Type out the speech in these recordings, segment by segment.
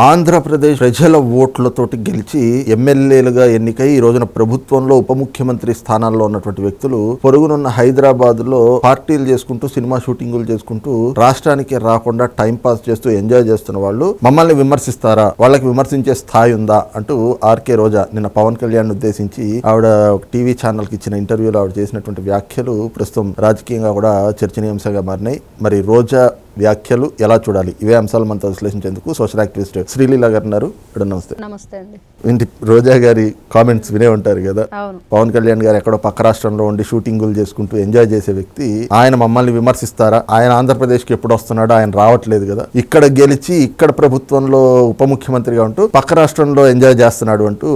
ఆంధ్రప్రదేశ్ ప్రజల ఓట్లతోటి గెలిచి ఎమ్మెల్యేలుగా ఎన్నికై ఈ రోజున ప్రభుత్వంలో ఉప ముఖ్యమంత్రి స్థానాల్లో ఉన్నటువంటి వ్యక్తులు పొరుగునున్న హైదరాబాద్ లో పార్టీలు చేసుకుంటూ సినిమా షూటింగులు చేసుకుంటూ రాష్ట్రానికి రాకుండా టైం పాస్ చేస్తూ ఎంజాయ్ చేస్తున్న వాళ్ళు మమ్మల్ని విమర్శిస్తారా, వాళ్ళకి విమర్శించే స్థాయి ఉందా అంటూ ఆర్కే రోజా నిన్న పవన్ కళ్యాణ్ ఉద్దేశించి ఆవిడ టీవీ ఛానల్ కి ఇచ్చిన ఇంటర్వ్యూలో ఆవిడ చేసినటువంటి వ్యాఖ్యలు ప్రస్తుతం రాజకీయంగా కూడా చర్చనీయాంశంగా మారినాయి. మరి రోజా వ్యాఖ్యలు ఎలా చూడాలి, ఇవే అంశాలు మనతో విశ్లేషించేందుకు సోషల్ యాక్టివిస్ట్ శ్రీలీల గారు ఉన్నారు. నమస్తే. నమస్తే అండి. ఏంటి రోజా గారి కామెంట్స్ వినే ఉంటారు కదా. పవన్ కళ్యాణ్ గారు ఎక్కడో పక్క రాష్ట్రంలో ఉండి షూటింగులు చేసుకుంటూ ఎంజాయ్ చేసే వ్యక్తి ఆయన మమ్మల్ని విమర్శిస్తారా, ఆయన ఆంధ్రప్రదేశ్కి ఎప్పుడు వస్తున్నాడో, ఆయన రావట్లేదు కదా, ఇక్కడ గెలిచి ఇక్కడ ప్రభుత్వంలో ఉప ముఖ్యమంత్రిగా ఉంటూ పక్క రాష్ట్రంలో ఎంజాయ్ చేస్తున్నాడు అంటూ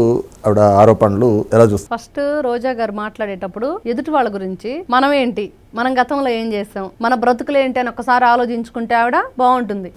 ఆవిడ ఆరోపణలు ఎలా చూస్తారు? ఫస్ట్ రోజా గారు మాట్లాడేటప్పుడు ఎదుటి వాళ్ళ గురించి మనం ఏంటి, మనం గతంలో ఏం చేసాం, మన బ్రతుకులు ఏంటి అని ఒకసారి ఆలోచించుకుంటే ఆవిడ బాగుంటుంది.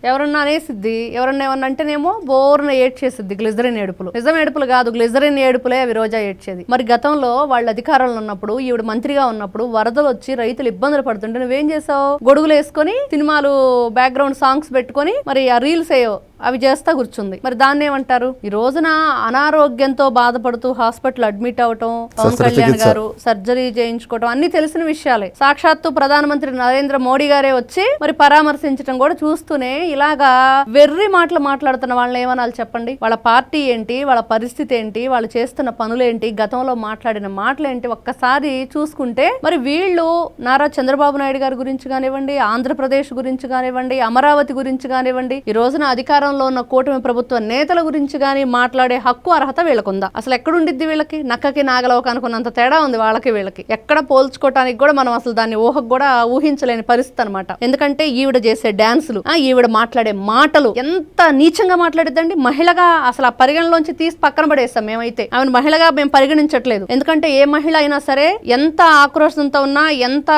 ఎవరన్నా అనేసిద్ది, ఎవరన్నా ఏమన్నా అంటేనేమో బోర్న ఏడ్చేసిద్ది. గ్లిజరిన్ ఏడుపులు, నిజం ఏడుపులు కాదు, గ్లిజరిన్ ఏడుపులే అవి రోజా ఏడ్చేది. మరి గతంలో వాళ్ళ అధికారంలో ఉన్నప్పుడు, ఈవిడ మంత్రిగా ఉన్నప్పుడు వరదలు వచ్చి రైతులు ఇబ్బందులు పడుతుంటే నువ్వేం చేసావు? గొడుగులు వేసుకొని సినిమాలు బ్యాక్గ్రౌండ్ సాంగ్స్ పెట్టుకొని మరి ఆ రీల్స్ ఏయో అవి చేస్తా కూర్చుంది. మరి దాన్ని ఏమంటారు? ఈ రోజున అనారోగ్యంతో బాధపడుతూ హాస్పిటల్ అడ్మిట్ అవటం, పవన్ కళ్యాణ్ గారు సర్జరీ చేయించుకోవటం అన్ని తెలిసిన విషయాలే. సాక్షాత్తు ప్రధానమంత్రి నరేంద్ర మోడీ గారే వచ్చి మరి పరామర్శించడం కూడా చూస్తూనే ఇలాగా వెర్రి మాటలు మాట్లాడుతున్న వాళ్ళని ఏమనాలి చెప్పండి? వాళ్ళ పార్టీ ఏంటి, వాళ్ళ పరిస్థితి ఏంటి, వాళ్ళు చేస్తున్న పనులేంటి, గతంలో మాట్లాడిన మాటలేంటి ఒక్కసారి చూసుకుంటే మరి వీళ్ళు నారా చంద్రబాబు నాయుడు గారి గురించి కానివ్వండి, ఆంధ్రప్రదేశ్ గురించి కానివ్వండి, అమరావతి గురించి కానివ్వండి, ఈ రోజున అధికారంలో ఉన్న కూటమి ప్రభుత్వ నేతల గురించి గానీ మాట్లాడే హక్కు అర్హత వీళ్ళకుందా? అసలు ఎక్కడుండిద్ది వీళ్ళకి? నక్కకి నాగలవక అనుకున్నంత తేడా ఉంది వాళ్ళకి వీళ్ళకి. ఎక్కడ పోల్చుకోవటానికి కూడా మనం అసలు దాన్ని ఊహకు కూడా ఊహించలేని పరిస్థితి అనమాట. ఎందుకంటే ఈవిడ చేసే డాన్సులు, ఈవిడ మాట్లాడే మాటలు ఎంత నీచంగా మాట్లాడిద్దండి. మహిళగా అసలు ఆ పరిగణలోంచి తీసి పక్కన పడేస్తాం మేమైతే. ఆమెను మహిళగా మేము పరిగణించట్లేదు. ఎందుకంటే ఏ మహిళ అయినా సరే ఎంత ఆక్రోశంతో ఉన్నా, ఎంత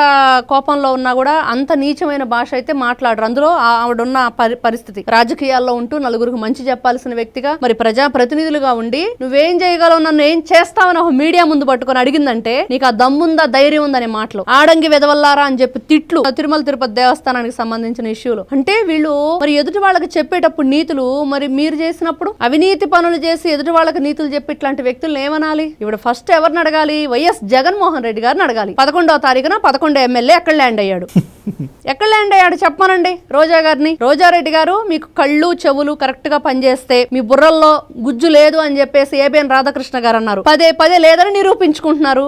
కోపంలో ఉన్నా కూడా అంత నీచమైన భాష అయితే మాట్లాడరు. అందులో ఆవిడున్న పరిస్థితి, రాజకీయాల్లో ఉంటూ నలుగురికి మంచి చెప్పాల్సిన వ్యక్తిగా మరి ప్రజా ప్రతినిధులుగా ఉండి నువ్వేం చేయగలవు, నన్ను ఏం చేస్తావని ఒక మీడియా ముందు పట్టుకొని అడిగిందంటే నీకు ఆ దమ్ముందా, ధైర్యం ఉందనే మాటలు, ఆడంగి వెదవల్లారా అని చెప్పి తిట్లు, తిరుమల తిరుపతి దేవస్థానానికి సంబంధించిన ఇష్యూలు. అంటే వీళ్ళు మరి ఎదుటి వాళ్ళకి చెప్పేటప్పుడు నీతులు, మరి మీరు చేసినప్పుడు అవినీతి పనులు చేసి ఎదుటి వాళ్ళకి నీతులు చెప్పి ఇట్లాంటి వ్యక్తులను ఏమనాలి? ఇప్పుడు ఫస్ట్ ఎవరిని అడగాలి? వైఎస్ జగన్మోహన్ రెడ్డి గారిని అడగాలి. 11వ తారీఖున 11 ఎమ్మెల్యే ఎక్కడ ల్యాండ్ అయ్యాడు? ఎక్కడ ల్యాండ్ అయ్యాడు చెప్పానండి రోజా గారిని. రోజారెడ్డి గారు మీకు కళ్ళు చెవులు కరెక్ట్ గా పనిచేస్తే మీ బుర్రల్లో గుజ్జు లేదు అని చెప్పేసి ఏబిఎన్ రాధాకృష్ణ గారు అన్నారు. పదే పదే లేదని నిరూపించుకుంటున్నారు,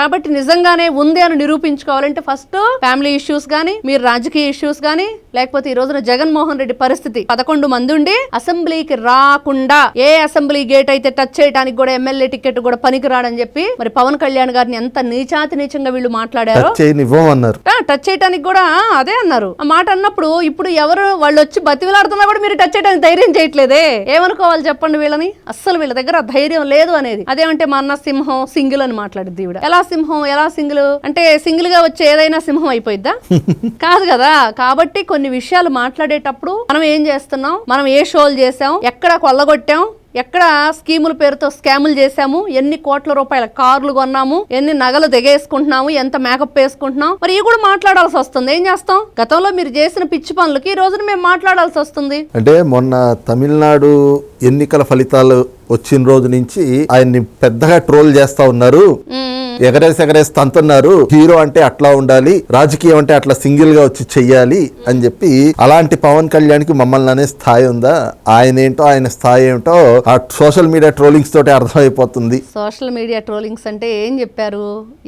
కాబట్టి నిజంగానే ఉంది అని నిరూపించుకోవాలంటే ఫస్ట్ ఫ్యామిలీ ఇష్యూస్ గానీ, మీరు రాజకీయ ఇష్యూస్ గానీ, లేకపోతే ఈ రోజున జగన్మోహన్ రెడ్డి పరిస్థితి 11 మంది ఉండి అసెంబ్లీకి రాకుండా ఏ అసెంబ్లీ గేట్ అయితే టచ్ చేయడానికి కూడా ఎమ్మెల్యే టికెట్ కూడా పనికిరాడని చెప్పి మరి పవన్ కళ్యాణ్ గారిని ఎంత నీచాతి నీచంగా వీళ్ళు మాట్లాడారో. టచ్ చేయడానికి కూడా అదే అన్నారు. ఆ మాట అన్నప్పుడు ఇప్పుడు ఎవరు వాళ్ళు వచ్చి బతివిలాడుతున్నా కూడా మీరు టచ్ చేయడానికి ధైర్యం చేయట్లేదే. ఏమనుకోవాలి చెప్పండి వీళ్ళని? అస్సలు వీళ్ళ దగ్గర ధైర్యం లేదు అనేది. అదేమంటే మా అన్న సింహం సింగిల్ అని మాట్లాడిద్ది ఈవిడ. ఎలా సింహం, ఎలా సింగిల్ అంటే సింగిల్ గా వచ్చే ఏదైనా సింహం అయిపోయిద్దా? కాదు కదా. కాబట్టి కొన్ని విషయాలు మాట్లాడేటప్పుడు మనం ఏం చేస్తున్నాం, మనం ఏ షోలు చేసాం, ఎక్కడ కొల్లగొట్టాం, ఎక్కడ స్కీముల పేరుతో స్కాములు చేశాము, ఎన్ని కోట్ల రూపాయల కార్లు కొన్నాము, ఎన్ని నగలు దిగేసుకుంటున్నాము, ఎంత మేకప్ వేసుకుంటున్నాం, మరి ఇవి కూడా మాట్లాడాల్సి వస్తుంది. ఏం చేస్తాం? గతంలో మీరు చేసిన పిచ్చి పనులకి ఈ రోజున మేము మాట్లాడాల్సి వస్తుంది. అంటే మొన్న తమిళనాడు ఎన్నికల ఫలితాలు వచ్చిన రోజు నుంచి ఆయన్ని పెద్దగా ట్రోల్ చేస్తా ఉన్నారు, ఎగరేసి తంతున్నారు. హీరో అంటే అట్లా ఉండాలి, రాజకీయం అంటే అట్లా సింగిల్ గా వచ్చి చెయ్యాలి అని చెప్పి. అలాంటి పవన్ కళ్యాణ్ కి మమ్మల్ని అనే స్థాయి ఉందా? ఆయన ఏంటో, ఆయన స్థాయి ఏమిటో ఆ సోషల్ మీడియా ట్రోలింగ్స్ తోటి అర్థమైపోతుంది. సోషల్ మీడియా ట్రోలింగ్స్ అంటే ఏం చెప్పారు,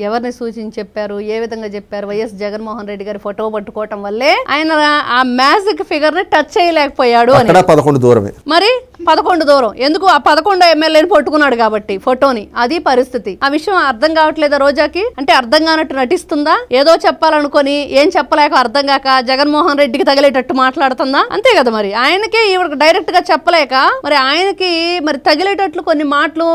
ఎవరిని సూచించి చెప్పారు, ఏ విధంగా చెప్పారు? వైఎస్ జగన్మోహన్ రెడ్డి గారి ఫోటో పట్టుకోవటం వల్లే ఆయన ఆ మ్యాజిక్ ఫిగర్ ని టచ్ చేయలేకపోయాడు అని. 11 దూరమే. మరి 11 దూరం ఎందుకు? ఆ 11 ఎమ్మెల్యేని పట్టుకున్నాడు కాబట్టి ఫోటోని. అది పరిస్థితి. ఆ విషయం అర్థం కావట్లేదా రోజాకి? అంటే అర్థం కానట్టు నటిస్తుందా? ఏదో చెప్పాలనుకొని ఏం చెప్పలేక అర్థం కాక జగన్మోహన్ రెడ్డికి తగిలేటట్టు మాట్లాడుతుందా? అంతే కదా. మరి ఆయనకి ఈవిడ డైరెక్ట్ గా చెప్పలేక మరి ఆయనకి మరి తగిలేటట్లు కొన్ని మాటలు,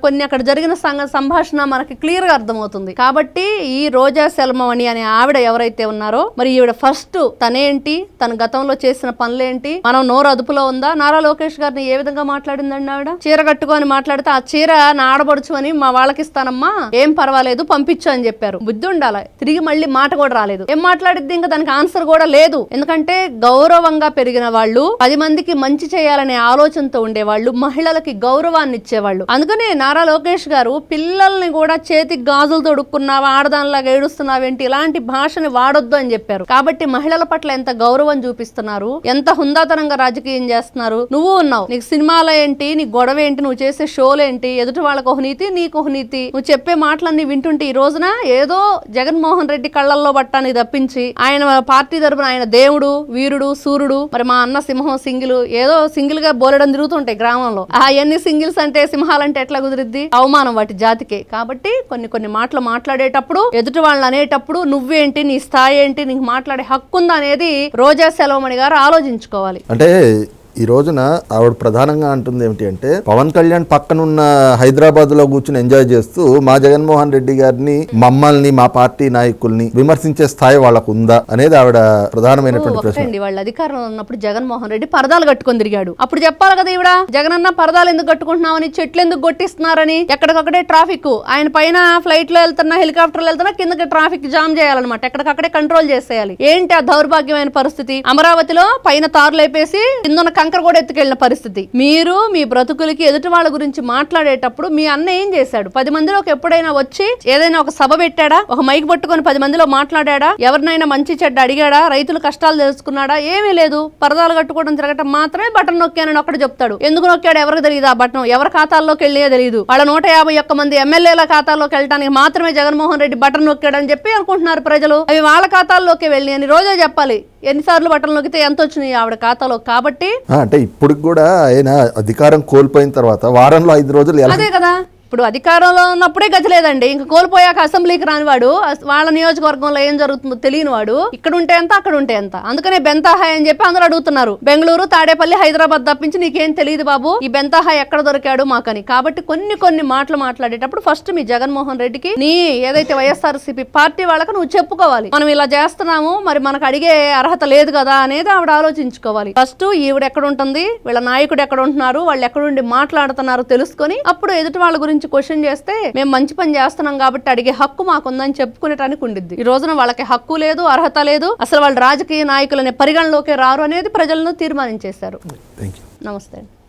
కొన్ని అక్కడ జరిగిన సంభాషణ మనకి క్లియర్ గా అర్థమవుతుంది. కాబట్టి ఈ రోజా సెల్మమణి అనే ఆవిడ ఎవరైతే ఉన్నారో మరి ఈవిడ ఫస్ట్ తనేంటి, తన గతంలో చేసిన పనులేంటి, మనం నోరు అదుపులో ఉందా? నారా లోకేష్ గారిని ఏ ఏ విధంగా మాట్లాడిందండి ఆవిడ? చీర కట్టుకొని మాట్లాడితే ఆ చీర నా ఆడబడుచు అని మా వాళ్ళకి ఇస్తానమ్మా, ఏం పర్వాలేదు పంపించు అని చెప్పారు. బుద్ధి ఉండాలి. తిరిగి మళ్ళీ మాట కూడా రాలేదు. ఏం మాట్లాడిద్ది? ఇంకా దానికి ఆన్సర్ కూడా లేదు. ఎందుకంటే గౌరవంగా పెరిగిన వాళ్ళు, 10 మందికి మంచి చేయాలనే ఆలోచనతో ఉండేవాళ్ళు, మహిళలకి గౌరవాన్ని ఇచ్చేవాళ్ళు. అందుకనే నారా లోకేష్ గారు పిల్లల్ని కూడా చేతికి గాజులు తొడుక్కున్నావా, ఆడదానిలాగా ఏడుస్తున్నావేంటి, ఇలాంటి భాషని వాడొద్దు అని చెప్పారు. కాబట్టి మహిళల పట్ల ఎంత గౌరవం చూపిస్తున్నారు, ఎంత హుందాతనంగా రాజకీయం చేస్తున్నారు. నువ్వు ఉన్నావు, నీకు సినిమాలో ఏంటి, నీ గొడవ ఏంటి, నువ్వు చేసే షోలు ఏంటి, ఎదుటి వాళ్ళకు ఒక నీతి నీకు ఒక నీతి, నువ్వు చెప్పే మాటలన్నీ వింటుంటే ఈ రోజున ఏదో జగన్మోహన్ రెడ్డి కళ్ళల్లో పట్టానికి తప్పించి ఆయన పార్టీ తరపున ఆయన దేవుడు, వీరుడు, సూర్యుడు, మరి మా అన్న సింహం సింగిల్, ఏదో సింగిల్ గా బోలెడం తిరుగుతుంటాయి గ్రామంలో. అవన్నీ సింగిల్స్ అంటే సింహాలంటే ఎట్లా కుదిరిద్ది? అవమానం వాటి జాతికే. కాబట్టి కొన్ని మాటలు మాట్లాడేటప్పుడు, ఎదుటి వాళ్ళని అనేటప్పుడు నువ్వేంటి, నీ స్థాయి ఏంటి, నీకు మాట్లాడే హక్కు ఉందా అనేది రోజా సెలవుమణి గారు ఆలోచించుకోవాలి. అంటే ఈ రోజున ఆవిడ ప్రధానంగా అంటుంది ఏమిటి అంటే, పవన్ కళ్యాణ్ పక్కనున్న హైదరాబాద్ లో కూర్చుని ఎంజాయ్ చేస్తూ మా జగన్మోహన్ రెడ్డి గారిని, మమ్మల్ని, మా పార్టీ నాయకుల్ని విమర్శించే స్థాయి వాళ్ళకు ఉందా అనేది ఆవిడ ప్రధానమైనటువంటి ప్రశ్న. వాళ్ళ అధికారంలో ఉన్నప్పుడు జగన్మోహన్ రెడ్డి పరదాలు కట్టుకొని తిరిగాడు. అప్పుడు చెప్పాలి కదా ఈవిడ, జగనన్న పరదాలు ఎందుకు కట్టుకుంటున్నామని, చెట్లు ఎందుకు కొట్టిస్తున్నారని. ఎక్కడికక్కడే ట్రాఫిక్, ఆయన పైన ఫ్లైట్ లో వెళ్తున్నా, హెలికాప్టర్లో వెళ్తున్నా, కిందకి ట్రాఫిక్ జామ్ చేయాలన్నమాట. ఎక్కడికక్కడే కంట్రోల్ చేసేయాలి. ఏంటి ఆ దౌర్భాగ్యమైన పరిస్థితి? అమరావతిలో పైన తారులు వేపేసి కింద కంకర కూడా ఎత్తుకెళ్లిన పరిస్థితి. మీరు మీ బ్రతుకులకి ఎదుటి వాళ్ళ గురించి మాట్లాడేటప్పుడు మీ అన్న ఏం చేశాడు? 10 మందిలోకి ఎప్పుడైనా వచ్చి ఏదైనా ఒక సభ పెట్టాడా? ఒక మైక్ పట్టుకొని 10 మందిలో మాట్లాడా? ఎవరినైనా మంచి చెడ్డ అడిగాడా? రైతుల కష్టాలు తెలుసుకున్నాడా? ఏమీ లేదు. పరదాలు కట్టుకోవడం తిరగటం మాత్రమే బటన్ నొక్కానని ఒక్కడు చెప్తాడు. ఎందుకు నొక్కాడు ఎవరికి తెలియదు. ఆ బటన్ ఎవరి ఖాతాల్లోకి వెళ్ళే తెలియదు. వాళ్ళ 151 మంది ఎమ్మెల్యేల ఖాతాల్లోకి వెళ్ళడానికి మాత్రమే జగన్మోహన్ రెడ్డి బటన్ నొక్కాడని చెప్పి అనుకుంటున్నారు ప్రజలు. అవి వాళ్ళ ఖాతాల్లోకి వెళ్ళి అని రోజే చెప్పాలి. ఎన్నిసార్లు బటన్ నొక్కితే ఎంత వచ్చినాయి ఆవిడ ఖాతాలో. కాబట్టి అంటే ఇప్పుడు కూడా ఆయన అధికారం కోల్పోయిన తర్వాత వారంలో 5 రోజులు అదే కదా. ఇప్పుడు అధికారంలో ఉన్నప్పుడే గతి లేదండి. ఇంకా కోల్పోయాక అసెంబ్లీకి రానివాడు, వాళ్ళ నియోజకవర్గంలో ఏం జరుగుతుందో తెలియని వాడు ఇక్కడ ఉంటే ఎంత, అక్కడ ఉంటే ఎంత. అందుకనే బెంతాహాయ్ అని చెప్పి అందరూ అడుగుతున్నారు. బెంగళూరు, తాడేపల్లి, హైదరాబాద్ తప్పించి నీకేం తెలియదు బాబు, ఈ బెంతాహాయ్ ఎక్కడ దొరికాడు మాకని. కాబట్టి కొన్ని మాటలు మాట్లాడేటప్పుడు ఫస్ట్ మీ జగన్మోహన్ రెడ్డికి, నీ ఏదైతే వైఎస్ఆర్సీపీ పార్టీ వాళ్ళకు నువ్వు చెప్పుకోవాలి. మనం ఇలా చేస్తున్నాము, మరి మనకు అడిగే అర్హత లేదు కదా అనేది ఆవిడ ఆలోచించుకోవాలి. ఫస్ట్ ఈవిడ ఎక్కడ ఉంటుంది, వీళ్ళ నాయకుడు ఎక్కడ ఉంటున్నారు, వాళ్ళు ఎక్కడుండి మాట్లాడుతున్నారు తెలుసుకొని అప్పుడు ఎదుటి వాళ్ళ గురించి క్వశ్చన్ చేస్తే మేము మంచి పని చేస్తున్నాం కాబట్టి అడిగే హక్కు మాకుందని చెప్పుకునేటానికి ఉండిద్ది. ఈ రోజున వాళ్ళకి హక్కు లేదు, అర్హత లేదు, అసలు వాళ్ళు రాజకీయ నాయకులనే పరిగణలోకి రారు అనేది ప్రజలను తీర్మానించేశారు. థాంక్యూ. నమస్తే.